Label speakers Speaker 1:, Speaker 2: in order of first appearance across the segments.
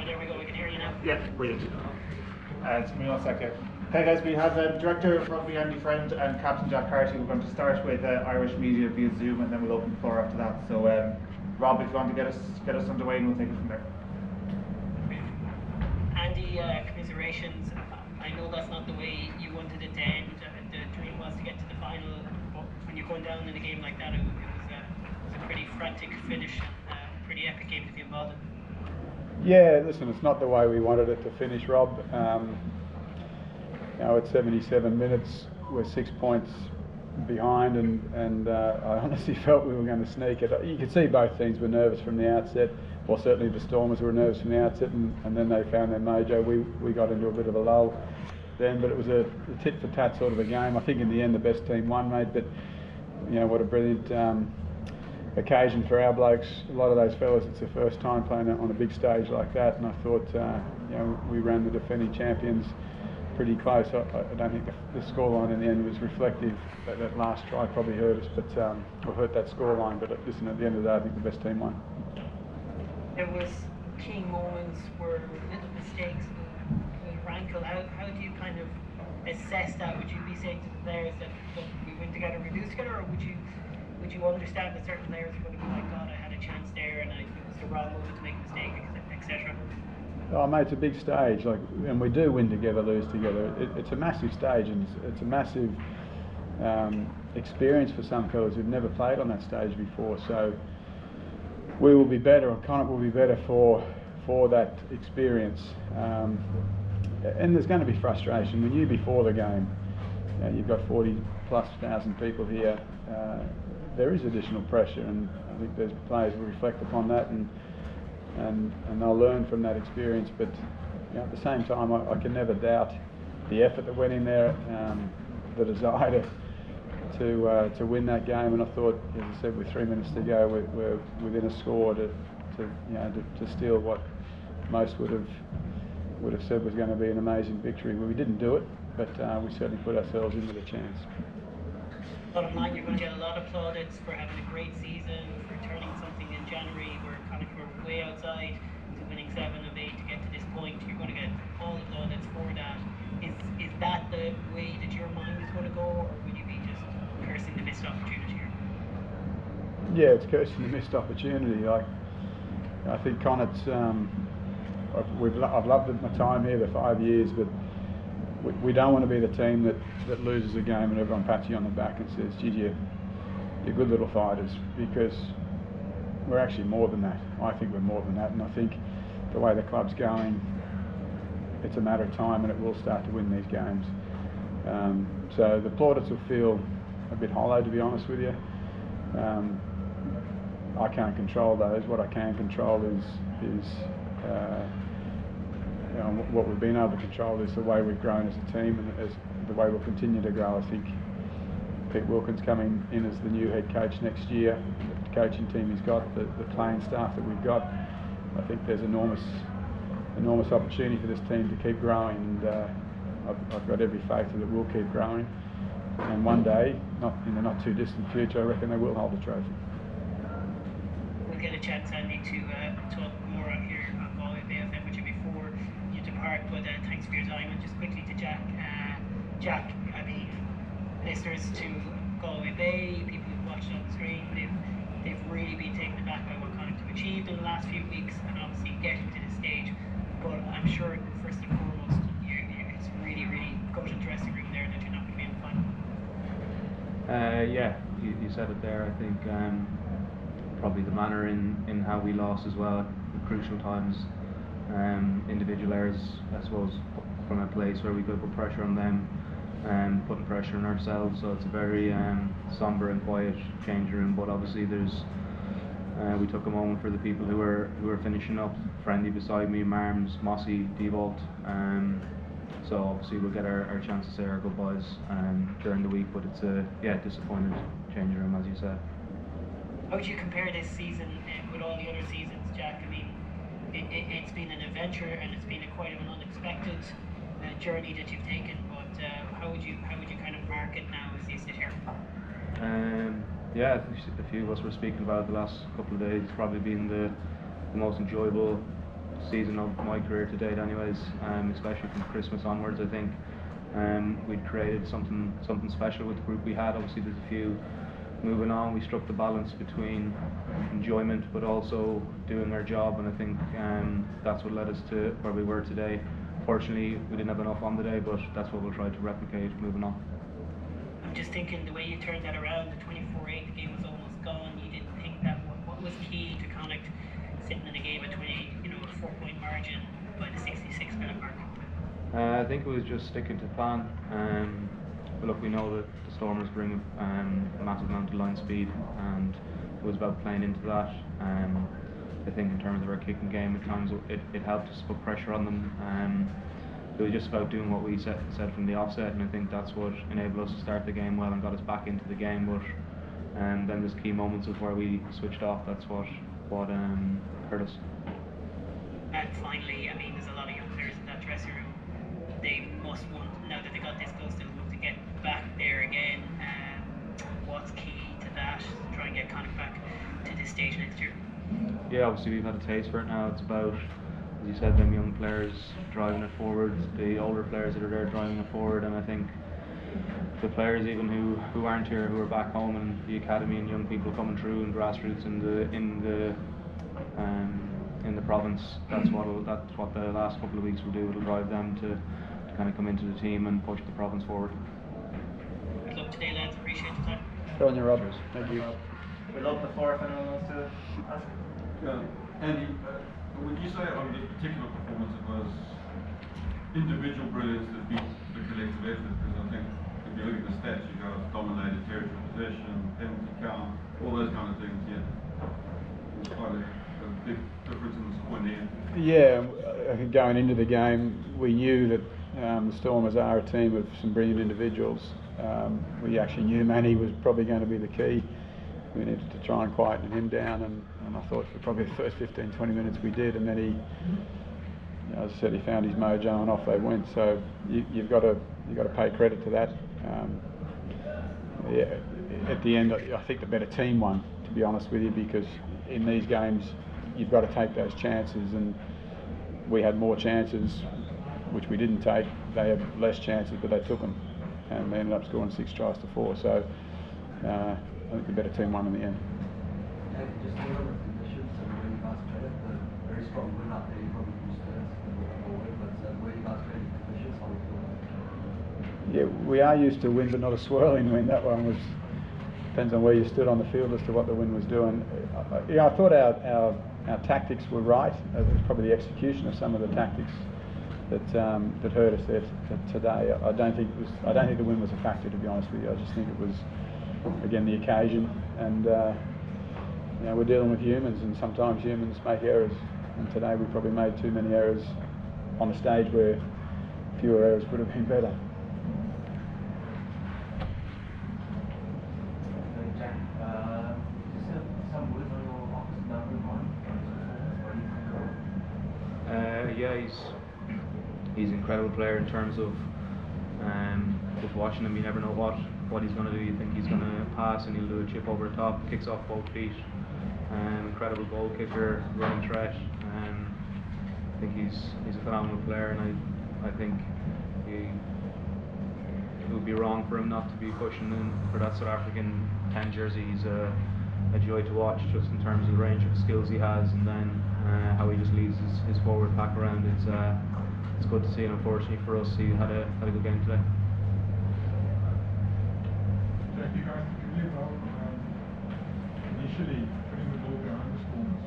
Speaker 1: there we go, we can hear you now.
Speaker 2: Yeah, brilliant. It's me 1 second. Okay guys, we have Director of Rugby Andy Friend and Captain Jack Carty. We're going to start with Irish media via Zoom, and then we'll open the floor after that. So Rob, if you want to get us underway, and we'll take it from there.
Speaker 1: Andy, commiserations. I know that's not the way you wanted it to end. The dream was to get to the final, but when you're going down in a game like that, it was a pretty frantic finish, pretty epic game to be involved in.
Speaker 3: Yeah, listen, it's not the way we wanted it to finish, Rob. At 77 minutes, we're 6 points behind, and I honestly felt we were going to sneak it. You could see both teams were nervous from the outset. Well, certainly the Stormers were nervous from the outset, and then they found their mojo. We got into a bit of a lull then, but it was a tit for tat sort of a game. I think in the end the best team won, mate. But what a brilliant occasion for our blokes. A lot of those fellas, it's their first time playing on a big stage like that, and I thought we ran the defending champions pretty close. I don't think the scoreline in the end was reflective. That last try probably hurt us, but or hurt that scoreline. But listen, at the end of the day, I think the best team won.
Speaker 1: There was key moments where little mistakes will rankle. How do you kind of assess that? Would you be saying to the players that we win together, we lose together, or would you understand that certain players are going to be like, God, I had a chance there and it was the wrong moment to make a mistake, etc.?
Speaker 3: Oh, mate, it's a big stage, and we do win together, lose together. It's a massive stage, and it's a massive experience for some fellas who've never played on that stage before. So we will be better, or Connacht will be better for that experience. And there's going to be frustration. We knew before the game, you've got 40,000+ people here. There is additional pressure, and I think there's players will reflect upon that and they'll learn from that experience. But at the same time, I can never doubt the effort that went in there, the desire to win that game. And I thought, as I said, with 3 minutes to go, we're within a score to steal what most would have said was going to be an amazing victory. Well, we didn't do it, but we certainly put ourselves in with a chance.
Speaker 1: Bottom line, you're going to get a lot of plaudits for having a great season, for turning something in January where Connacht were way outside to winning 7 of 8 to get to this point. You're going to get all the plaudits for that. Is that the way that your mind is going to go, or will you be just cursing the missed opportunity here?
Speaker 3: Yeah, it's cursing the missed opportunity. I think Connacht's. I've loved my time here, the 5 years, but we don't want to be the team that loses a game and everyone pats you on the back and says, geez, you're good little fighters, because we're actually more than that. I think we're more than that, and I think the way the club's going, it's a matter of time and it will start to win these games. So the plaudits will feel a bit hollow, to be honest with you. I can't control those. What I can control is what we've been able to control is the way we've grown as a team, and as the way we'll continue to grow. I think Pete Wilkins coming in as the new head coach next year, the coaching team he's got, the playing staff that we've got, I think there's enormous opportunity for this team to keep growing, and I've got every faith that it will keep growing, and one day, not in the not too distant future, I reckon they will hold the trophy.
Speaker 1: We'll get a chance, Andy, to talk more out here on Galway Bay FM with you before you depart, but thanks for your time. And just quickly to Jack. Jack, I mean, listeners to Galway Bay, people who've watched on the screen, they've really been taken aback by what Connacht have achieved in the last few weeks, and obviously getting to this stage. But I'm sure first and foremost, it's really, really got a dressing room there that you're not going to be in the final.
Speaker 4: Yeah, you said it there. I think probably the manner in how we lost as well at crucial times. Individual errors, I suppose, from a place where we could put pressure on them and putting pressure on ourselves. So it's a very somber and quiet change room. But obviously we took a moment for the people who were finishing up. Friendly beside me, Marms, Mossy, Devault. So obviously we'll get our chance to say our goodbyes during the week. But it's a disappointed change room, as you said.
Speaker 1: How would you compare this season with all the other seasons, Jack? I mean, it's been an adventure, and it's been quite an unexpected journey that you've taken. But how would you kind of mark it now as you sit here?
Speaker 4: Yeah, a few of us were speaking about it the last couple of days. It's probably been the most enjoyable season of my career to date anyways, especially from Christmas onwards. I think we'd created something special with the group we had. Obviously there's a few moving on. We struck the balance between enjoyment but also doing our job, and I think that's what led us to where we were today. Fortunately we didn't have enough on the day, but that's what we'll try to replicate moving on.
Speaker 1: I'm just thinking the way you turned that around, the 24-8, the game was almost gone. You didn't think that. What was key to Connacht sitting in a game at 20, a 4-point margin by the 66-minute mark?
Speaker 4: I think it was just sticking to plan. But look, we know that the Stormers bring a massive amount of line speed, and it was about playing into that. I think in terms of our kicking game, at times it helped us put pressure on them. It was just about doing what we said from the offset, and I think that's what enabled us to start the game well and got us back into the game. But then there's key moments of where we switched off. That's what hurt us.
Speaker 1: And finally, I mean, there's a lot of young players in that dressing room. They must want, now that they got this close, they want to get back there again. What's key to that? Try and get Connacht back to this stage next year.
Speaker 4: Yeah, obviously we've had a taste for it now. It's about, as you said, them young players driving it forward, the older players that are there driving it forward, and I think the players even who aren't here, who are back home in the academy, and young people coming through and grassroots in the province. That's what the last couple of weeks will do. It'll drive them to kind of come into the team and push the province forward.
Speaker 1: Good luck today, lads. Appreciate the time.
Speaker 3: Go on your Rob. Thank you.
Speaker 2: We'll open the floor if anyone wants to ask.
Speaker 5: Andy, would you say on this particular performance it was individual brilliance that beat the collective effort? Because I think if you look at the stats, you guys dominated territory possession, penalty count, all those kind of things. Yet there's quite a big difference in the score in the end.
Speaker 3: Yeah, I think going into the game, we knew that the Stormers are a team of some brilliant individuals. We actually knew Manny was probably going to be the key. We needed to try and quieten him down, and I thought for probably the first 15-20 minutes we did, and then he, as I said, he found his mojo and off they went. So you've got to pay credit to that. Yeah, at the end, I think the better team won, to be honest with you, because in these games you've got to take those chances, and we had more chances which we didn't take. They had less chances, but they took them, and they ended up scoring 6 tries to 4. So I think the better team won in the end.
Speaker 6: Just a little bit of conditions, and where you guys played, the very strong win out there, you probably used to this, but where you guys played conditions, how we feel?
Speaker 3: Yeah, we are used to wind, but not a swirling wind. That one was, depends on where you stood on the field as to what the wind was doing. Yeah, I thought our tactics were right. It was probably the execution of some of the tactics that hurt us there today. I don't think the wind was a factor, to be honest with you. I just think it was, again, the occasion, and we're dealing with humans, and sometimes humans make errors, and today we probably made too many errors on a stage where fewer errors would have been better.
Speaker 4: Yeah, he's an incredible player in terms of just watching him. You never know what he's going to do. You think he's going to pass and he'll do a chip over the top, kicks off both feet. Incredible goal kicker, running threat. I think he's a phenomenal player, and I think it would be wrong for him not to be pushing in for that South African 10 jersey. He's a joy to watch, just in terms of the range of skills he has, and then how he just leads his forward pack around. It's good to see, and unfortunately for us, he had a good game today.
Speaker 7: Jack, you guys did really well initially putting the ball behind the Stormers.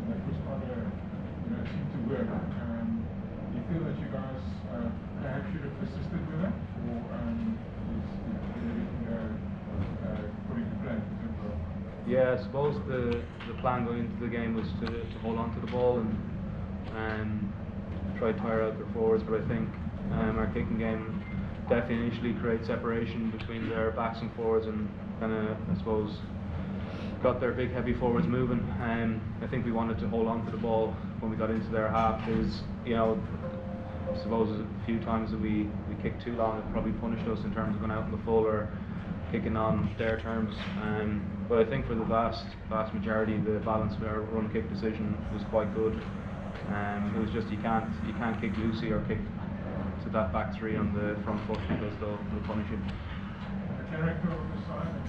Speaker 7: That was quite it seemed to work. Do you feel that you guys perhaps should have persisted with that, or is everything according to plan in terms of?
Speaker 4: Yeah, I suppose the plan going into the game was to hold on to the ball and try to tire out their forwards, but I think our kicking game definitely initially created separation between their backs and forwards, and kind of, I suppose, got their big heavy forwards moving. I think we wanted to hold on to the ball when we got into their half. There's, I suppose a few times that we kicked too long, it probably punished us in terms of going out in the full or kicking on their terms. But I think for the vast majority, the balance of our run kick decision was quite good. It was just you can't kick loosey or kick to that back three on the front foot because they'll punish you.
Speaker 7: The character of the side, and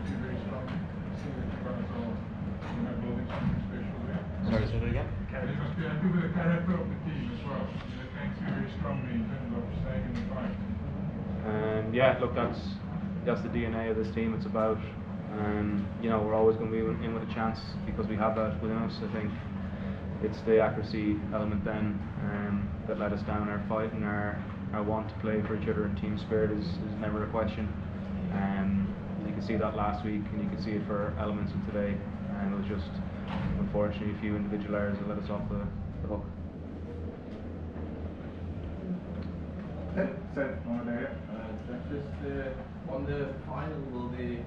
Speaker 7: you very strongly. See that you guys are building something special there.
Speaker 4: Sorry, say that again?
Speaker 7: You must be happy with the character of the team as well. It thanks you very strongly in terms of staying in the fight.
Speaker 4: Yeah, look, that's the DNA of this team. It's about, we're always going to be in with a chance because we have that within us. I think it's the accuracy element then that let us down. Our fight and our want to play for each other and team spirit is never a question. You can see that last week, and you can see it for elements of today. And it was just, unfortunately, a few individual errors that let us off the hook.
Speaker 2: Okay, so over there.
Speaker 8: Just on the final, will the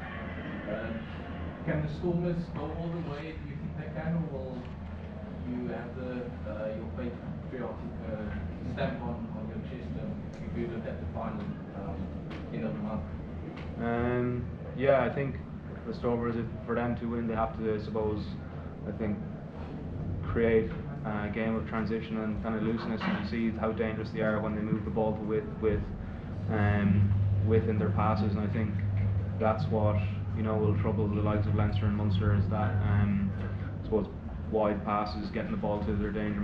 Speaker 8: can the Stormers go all the way? Do you think they can, or will you have your patriotic stamp on your chest if you look at the final end of the month?
Speaker 4: Yeah, I think the Stormers, for them to win, they have to, I suppose, create a game of transition and kind of looseness, and you see how dangerous they are when they move the ball to width in their passes, and I think that's what will trouble the likes of Leinster and Munster, is that I suppose wide passes, getting the ball to their danger